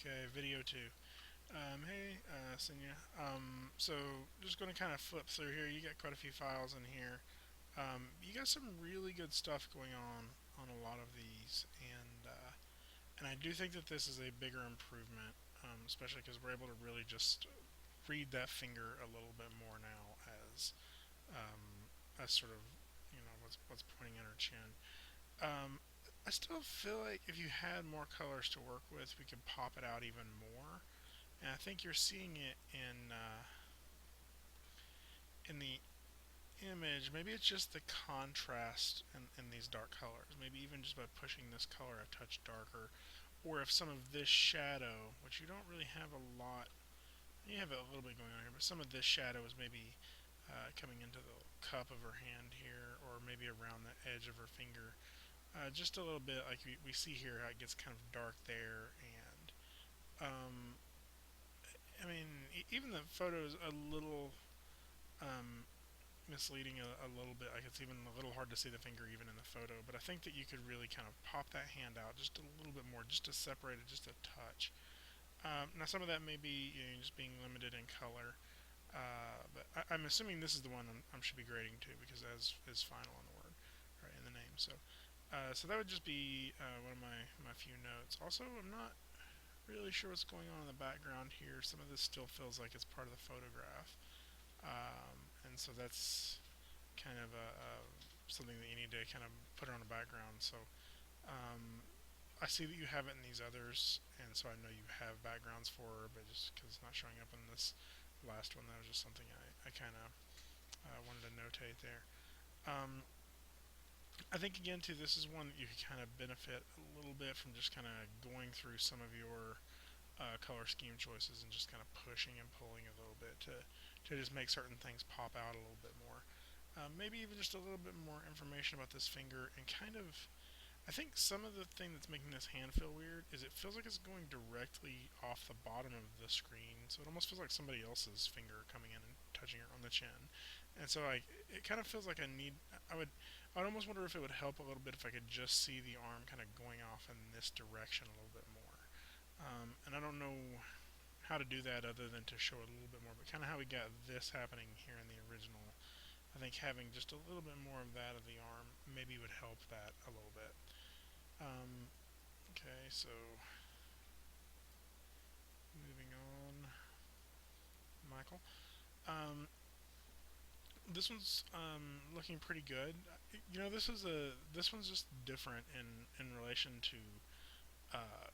Okay, video two. Hey, Senya. So just going to kind of flip through here. You got quite a few files in here. You got some really good stuff going on a lot of these, and I do think that this is a bigger improvement, especially because we're able to really just read that finger a little bit more now as sort of what's pointing at our chin. Um, I still feel like if you had more colors to work with, we could pop it out even more. And I think you're seeing it in the image. Maybe it's just the contrast in these dark colors. Maybe even just by pushing this color a touch darker, or if some of this shadow, which you don't really have a lot, you have a little bit going on here, but some of this shadow is maybe coming into the cup of her hand here, or maybe around the edge of her finger. Just a little bit, like we see here, how it gets kind of dark there, and um, I mean, even the photo is a little um, misleading a little bit. Like it's even a little hard to see the finger even in the photo. But I think that you could really kind of pop that hand out just a little bit more, just to separate it just a touch. Now some of that may be just being limited in color. But I'm assuming this is the one I should be grading to because as is final in the word, right, in the name. So that would just be one of my few notes. Also, I'm not really sure what's going on in the background here. Some of this still feels like it's part of the photograph. And so that's kind of something that you need to kind of put on the background. So um, I see that you have it in these others, and so I know you have backgrounds for her, but just because it's not showing up in this last one, that was just something I kind of wanted to notate there. Um, I think again too, this is one that you can kind of benefit a little bit from just kind of going through some of your color scheme choices and just kind of pushing and pulling a little bit to just make certain things pop out a little bit more. Maybe even just a little bit more information about this finger and kind of. I think some of the thing that's making this hand feel weird is it feels like it's going directly off the bottom of the screen, so it almost feels like somebody else's finger coming in and touching her on the chin. And so like it kind of feels like I would almost wonder if it would help a little bit if I could just see the arm kind of going off in this direction a little bit more. And I don't know how to do that other than to show it a little bit more, but kind of how we got this happening here in the original. I think having just a little bit more of that of the arm maybe would help that a little bit. Um, okay, so moving on, Michael. Um, this one's looking pretty good. This one's just different in relation to uh,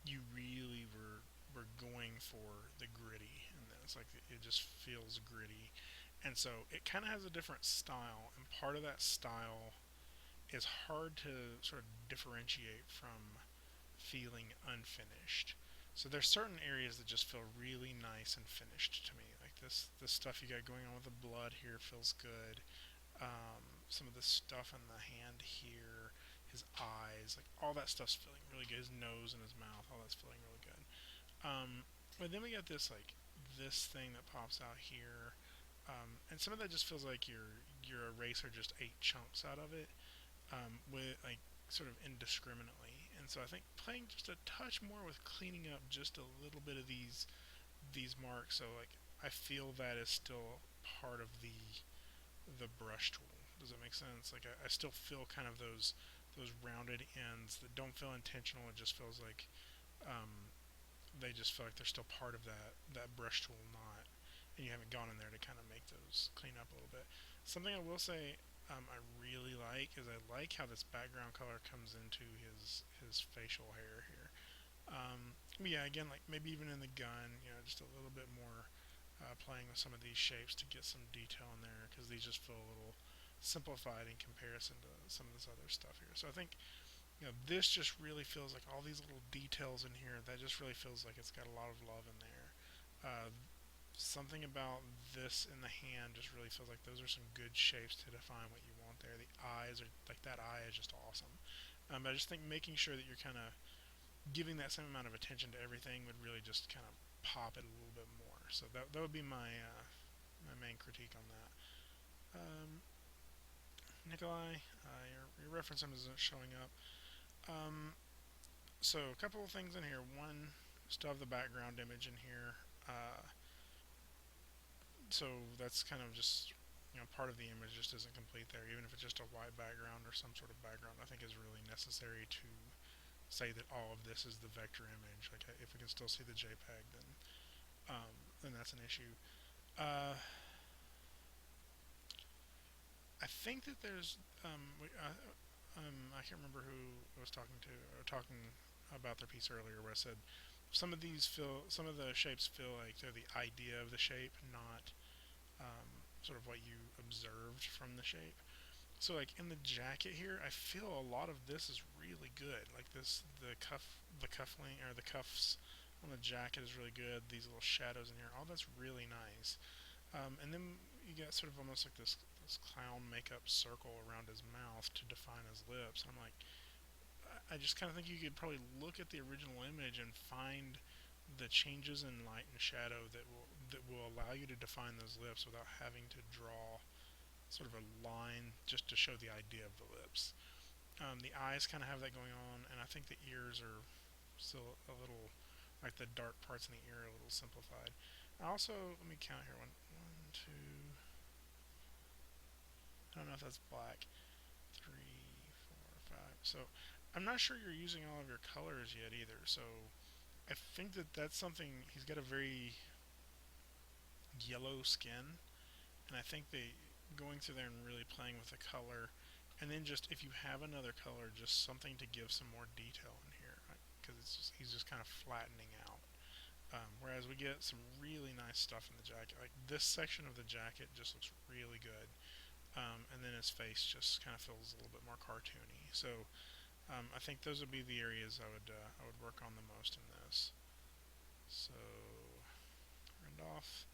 you really were going for the gritty, and it's like it just feels gritty, and so it kind of has a different style, and part of that style is hard to sort of differentiate from feeling unfinished. So there's certain areas that just feel really nice and finished to me. Like this stuff you got going on with the blood here feels good. Some of the stuff in the hand here, his eyes, like all that stuff's feeling really good. His nose and his mouth, all that's feeling really good. But then we got this thing that pops out here, and some of that just feels like your eraser just ate chunks out of it, with like sort of indiscriminately. And so I think playing just a touch more with cleaning up just a little bit of these marks. So like I feel that is still part of the brush tool. Does that make sense? Like I still feel kind of those rounded ends that don't feel intentional. It just feels like um, they just feel like they're still part of that brush tool knot, and you haven't gone in there to kind of make those clean up a little bit. Something I will say I really like is I like how this background color comes into his facial hair here. Yeah, again, like maybe even in the gun, just a little bit more playing with some of these shapes to get some detail in there because these just feel a little simplified in comparison to some of this other stuff here. So I think this just really feels like all these little details in here. That just really feels like it's got a lot of love in there. Something about this in the hand just really feels like those are some good shapes to define what you want there. The eyes are like that eye is just awesome. But I just think making sure that you're kind of giving that same amount of attention to everything would really just kind of pop it a little bit more. So that would be my main critique on that. Nikolai, your reference isn't showing up. Um, so a couple of things in here. One, Still have the background image in here. So that's kind of just, part of the image just isn't complete there. Even if it's just a white background or some sort of background, I think is really necessary to say that all of this is the vector image. Like if we can still see the JPEG, then that's an issue. Uh, I think that there's I can't remember who I was talking to or talking about their piece earlier, where I said some of the shapes feel like they're the idea of the shape, not sort of what you observed from the shape. So like in the jacket here, I feel a lot of this is really good. Like the cuffling or the cuffs on the jacket is really good. These little shadows in here, all that's really nice. And then you get sort of almost like this clown makeup circle around his mouth to define his lips. And I'm like, I just kind of think you could probably look at the original image and find the changes in light and shadow that will allow you to define those lips without having to draw sort of a line just to show the idea of the lips. The eyes kind of have that going on, and I think the ears are still a little, like the dark parts in the ear are a little simplified. I also, let me count here, one, two, I don't know if that's black, 3, 4, 5. So I'm not sure you're using all of your colors yet either. So I think that that's something, he's got a very yellow skin, and I think they going through there and really playing with the color, and then just if you have another color, just something to give some more detail in here, because he's just kind of flattening out. Whereas we get some really nice stuff in the jacket, like this section of the jacket just looks really good, and then his face just kind of feels a little bit more cartoony. So I think those would be the areas I would work on the most in this. So turned off.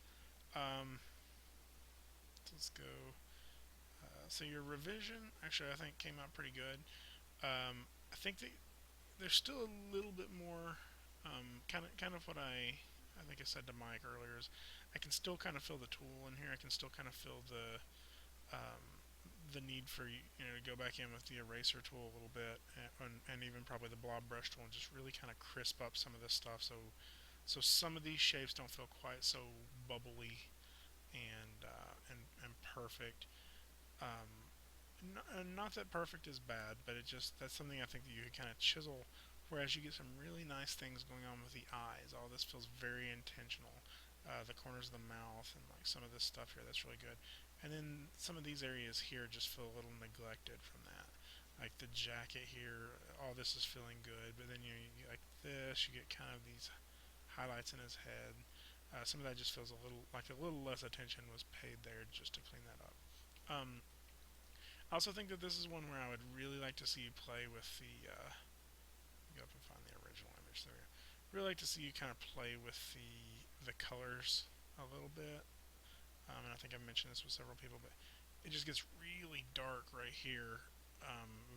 Um, let's go. So your revision, actually, I think came out pretty good. I think that there's still a little bit more, kind of what I think I said to Mike earlier is, I can still kind of feel the tool in here. I can still kind of feel the need for to go back in with the eraser tool a little bit, and even probably the blob brush tool, and just really kind of crisp up some of this stuff. So some of these shapes don't feel quite so bubbly and perfect. Um, not that perfect is bad, but it just that's something I think that you could kind of chisel. Whereas you get some really nice things going on with the eyes. All this feels very intentional. The corners of the mouth and like some of this stuff here, that's really good. And then some of these areas here just feel a little neglected from that. Like the jacket here, all this is feeling good, but then you get like this, you get kind of these highlights in his head. Some of that just feels a little less attention was paid there just to clean that up. I also think that this is one where I would really like to see you play with the. Go up and find the original image there. Really like to see you kind of play with the colors a little bit. And I think I've mentioned this with several people, but it just gets really dark right here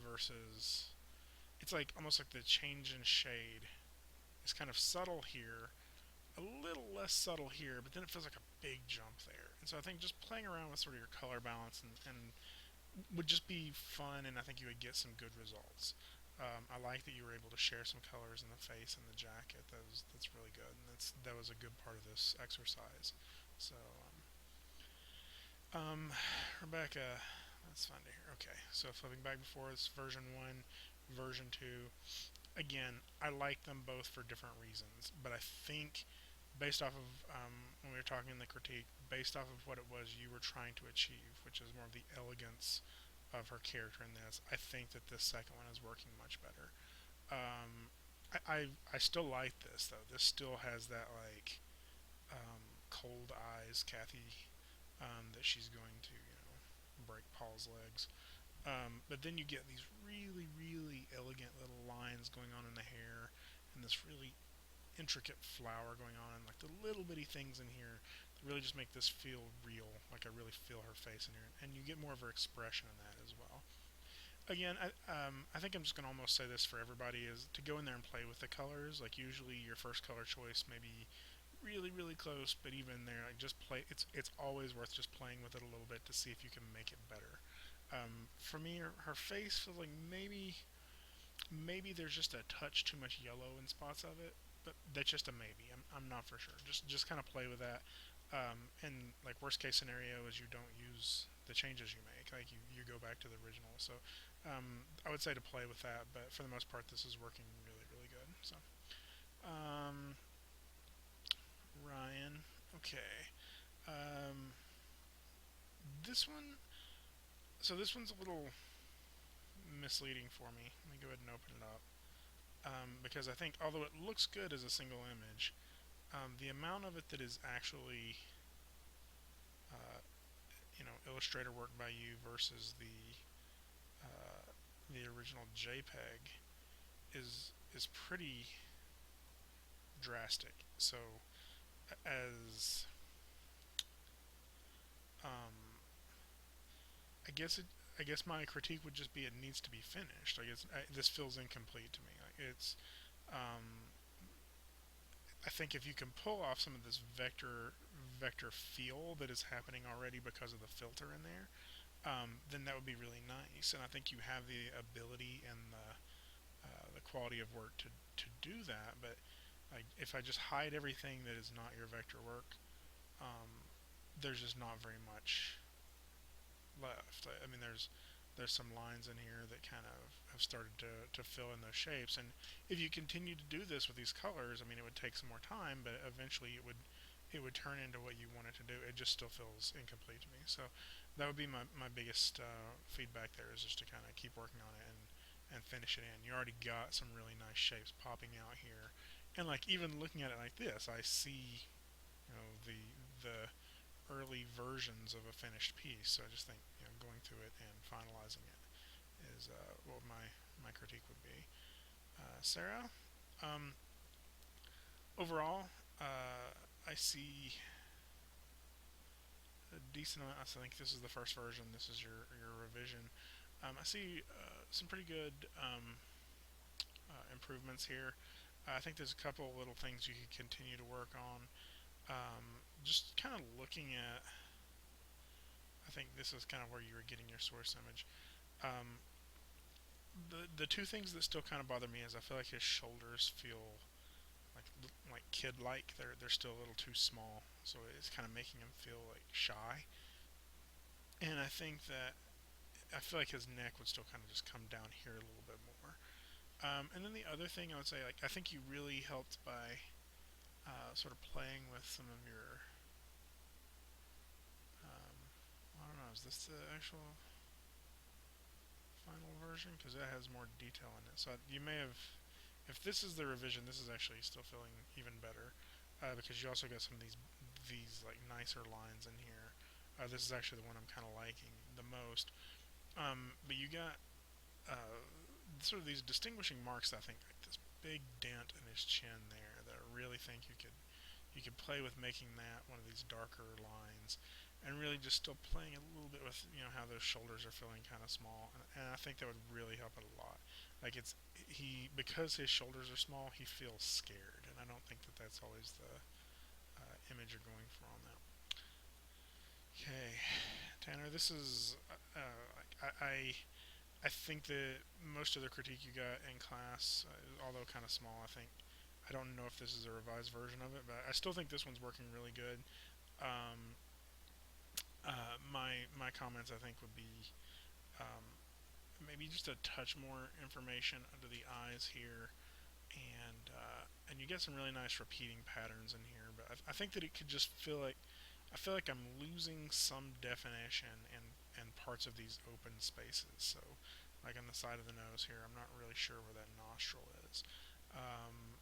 versus it's like almost like the change in shade is kind of subtle here, a little less subtle here, but then it feels like a big jump there. And so I think just playing around with sort of your color balance and would just be fun, and I think you would get some good results. I like that you were able to share some colors in the face and the jacket. That's really good, and that was a good part of this exercise. So, Rebecca, let's find it here. Okay, so flipping back before, it's version one, version two. Again, I like them both for different reasons, but I think based off of when we were talking in the critique, based off of what it was you were trying to achieve, which is more of the elegance of her character in this, I think that this second one is working much better. Um, I still like this though. This still has that like cold eyes, Kathy, that she's going to break Paul's legs. But then you get these really really elegant little lines going on in the hair, and this really intricate flower going on, and like the little bitty things in here that really just make this feel real. Like I really feel her face in here, and you get more of her expression in that as well. Again, I think I'm just gonna almost say this for everybody is to go in there and play with the colors. Like usually your first color choice may be really really close, but even there, like just play. It's always worth just playing with it a little bit to see if you can make it better. For me, her face feels like maybe there's just a touch too much yellow in spots of it, that's just a maybe. I'm not for sure. Just kind of play with that. And like worst case scenario is you don't use the changes you make. Like you go back to the original. So I would say to play with that, but for the most part, this is working really good. So um, Ryan, okay. Um, this one. So this one's a little misleading for me. Let me go ahead and open it up. Because I think although it looks good as a single image, the amount of it that is actually uh, Illustrator work by you versus the original JPEG is pretty drastic. So as um, I guess it I guess my critique would just be it needs to be finished. I guess this feels incomplete to me. Like um, I think if you can pull off some of this vector feel that is happening already because of the filter in there, then that would be really nice. And I think you have the ability and the quality of work to do that. But like, if I just hide everything that is not your vector work, there's just not very much left. I mean, there's some lines in here that kind of have started to fill in those shapes. And if you continue to do this with these colors, I mean, it would take some more time, but eventually it would turn into what you want it to do. It just still feels incomplete to me. So that would be my biggest feedback there is just to kind of keep working on it and finish it in. You already got some really nice shapes popping out here. And like even looking at it like this, I see the early versions of a finished piece. So I just think going through it and finalizing it is what my critique would be. Sarah, um, overall, I see a decent amount. I think this is the first version. This is your revision. I see some pretty good improvements here. I think there's a couple little things you could continue to work on. Just kind of looking at, I think this is kind of where you were getting your source image. Um, the two things that still kind of bother me is I feel like his shoulders feel like kid like. They're still a little too small, so it's kind of making him feel like shy. And I think that I feel like his neck would still kind of just come down here a little bit more. And then the other thing I would say, like I think you really helped by sort of playing with some of your. I don't know. Is this the actual final version? Because that has more detail in it. So you may have, if this is the revision, this is actually still feeling even better because you also got some of these like nicer lines in here. This is actually the one I'm kind of liking the most. But you got sort of these distinguishing marks. I think like this big dent in his chin there that I really think you could play with making that one of these darker lines, and really just still playing a little bit with how those shoulders are feeling kind of small, and I think that would really help it a lot. Like he because his shoulders are small, he feels scared, and I don't think that that's always the image you're going for on that. Okay, Tanner, this is I think that most of the critique you got in class, although kind of small, I don't know if this is a revised version of it, but I still think this one's working really good. Um, my comments I think would be um, maybe just a touch more information under the eyes here, and you get some really nice repeating patterns in here. But I think that it could just feel like I feel like I'm losing some definition in parts of these open spaces. So, like on the side of the nose here, I'm not really sure where that nostril is. Um,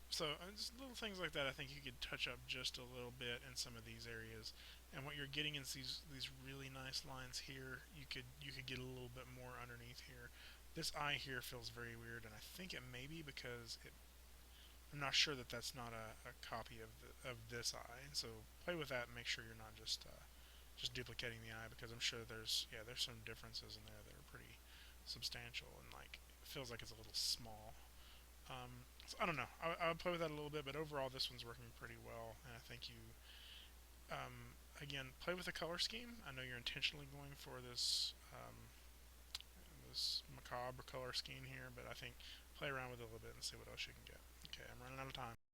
so just little things like that, I think you could touch up just a little bit in some of these areas. And what you're getting is these really nice lines here. You could get a little bit more underneath here. This eye here feels very weird, and I think it may be because I'm not sure that that's not a copy of this eye. So play with that and make sure you're not just duplicating the eye, because I'm sure there's some differences in there that are pretty substantial, and like it feels like it's a little small. So I don't know. I would play with that a little bit, but overall this one's working pretty well, and I think you again play with the color scheme. I know you're intentionally going for this macabre color scheme here, but I think play around with it a little bit and see what else you can get. Okay, I'm running out of time.